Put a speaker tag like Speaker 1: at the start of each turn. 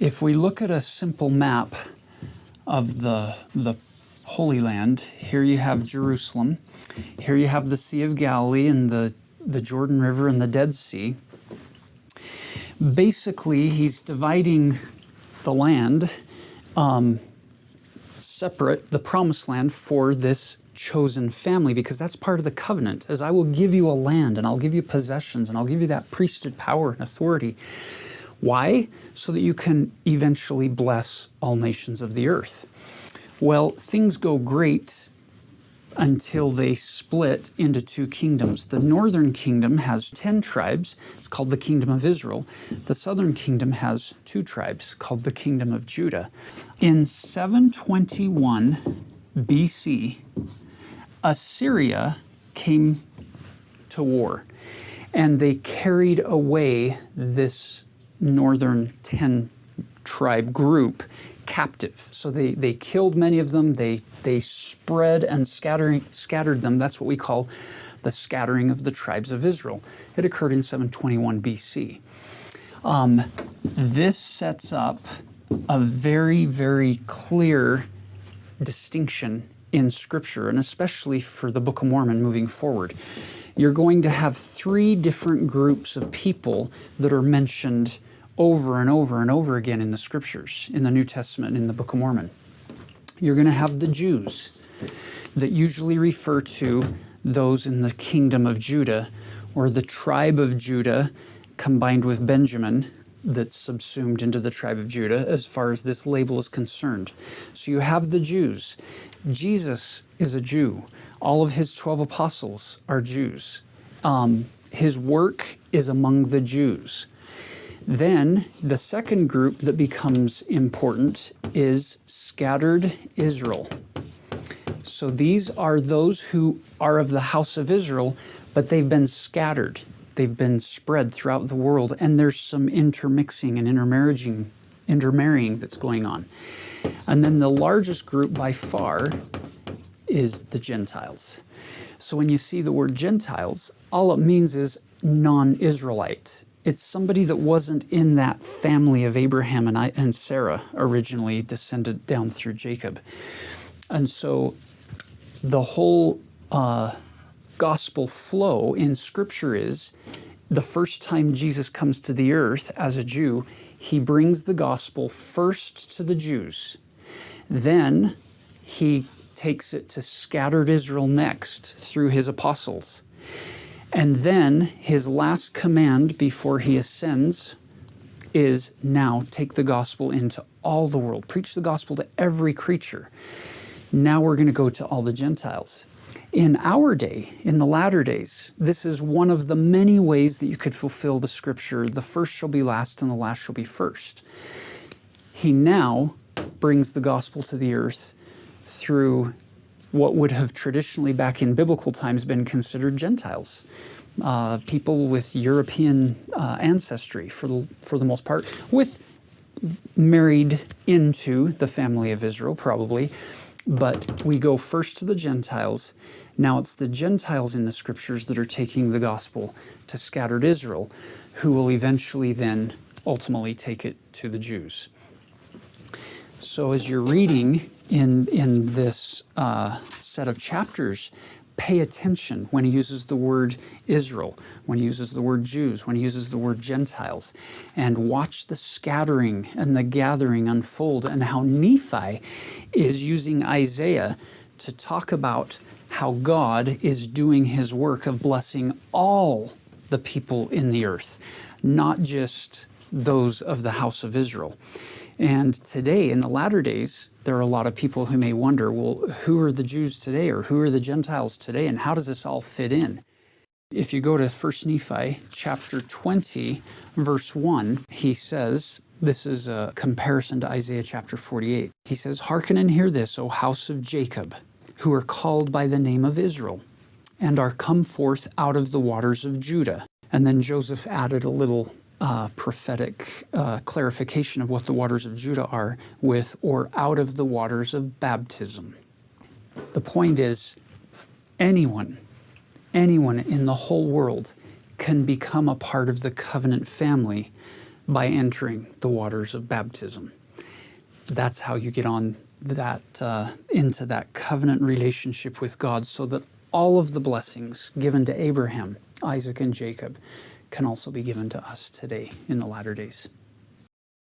Speaker 1: If we look at a simple map of the Holy Land, here you have Jerusalem, here you have the Sea of Galilee and the Jordan River and the Dead Sea. Basically, he's dividing the land separate, the promised land, for this chosen family, because that's part of the covenant, as I will give you a land and I'll give you possessions and I'll give you that priesthood power and authority. Why? So that you can eventually bless all nations of the earth. Well, things go great until they split into two kingdoms. The northern kingdom has 10 tribes. It's called the Kingdom of Israel. The southern kingdom has 2 tribes called the Kingdom of Judah. In 721 BC, Assyria came to war, and they carried away this northern 10 tribe group captive. So they killed many of them, they spread and scattered them. That's what we call the scattering of the tribes of Israel. It occurred in 721 BC. This sets up a very, very clear distinction in Scripture, and especially for the Book of Mormon moving forward. You're going to have 3 different groups of people that are mentioned over and over and over again in the Scriptures, in the New Testament, in the Book of Mormon. You're going to have the Jews that usually refer to those in the Kingdom of Judah, or the tribe of Judah combined with Benjamin, that's subsumed into the tribe of Judah as far as this label is concerned. So you have the Jews. Jesus is a Jew. All of his 12 apostles are Jews. His work is among the Jews. Then the second group that becomes important is scattered Israel. So these are those who are of the house of Israel, but they've been scattered. They've been spread throughout the world, and there's some intermixing and intermarrying that's going on. And then the largest group by far is the Gentiles. So when you see the word Gentiles, all it means is non-Israelite. It's somebody that wasn't in that family of Abraham and Sarah, originally descended down through Jacob. And so the whole gospel flow in Scripture is, the first time Jesus comes to the earth as a Jew, he brings the gospel first to the Jews. Then he takes it to scattered Israel next through his apostles. And then his last command before he ascends is, now take the gospel into all the world. Preach the gospel to every creature. Now we're going to go to all the Gentiles. In our day, in the latter days, this is one of the many ways that you could fulfill the Scripture, the first shall be last and the last shall be first. He now brings the gospel to the earth through what would have traditionally back in biblical times been considered Gentiles, people with European ancestry for the most part, with married into the family of Israel probably, but we go first to the Gentiles. Now it's the Gentiles in the Scriptures that are taking the gospel to scattered Israel, who will eventually then ultimately take it to the Jews. So as you're reading in this set of chapters, pay attention when he uses the word Israel, when he uses the word Jews, when he uses the word Gentiles, and watch the scattering and the gathering unfold, and how Nephi is using Isaiah to talk about how God is doing his work of blessing all the people in the earth, not just those of the house of Israel. And today, in the latter days, there are a lot of people who may wonder, well, who are the Jews today, or who are the Gentiles today, and how does this all fit in? If you go to 1 Nephi chapter 20, verse 1, he says, this is a comparison to Isaiah chapter 48. He says, "Hearken and hear this, O house of Jacob, who are called by the name of Israel, and are come forth out of the waters of Judah." And then Joseph added a little prophetic clarification of what the waters of Judah are with, or out of the waters of baptism. The point is, anyone in the whole world can become a part of the covenant family by entering the waters of baptism. That's how you get on that into that covenant relationship with God, so that all of the blessings given to Abraham, Isaac, and Jacob can also be given to us today in the latter days.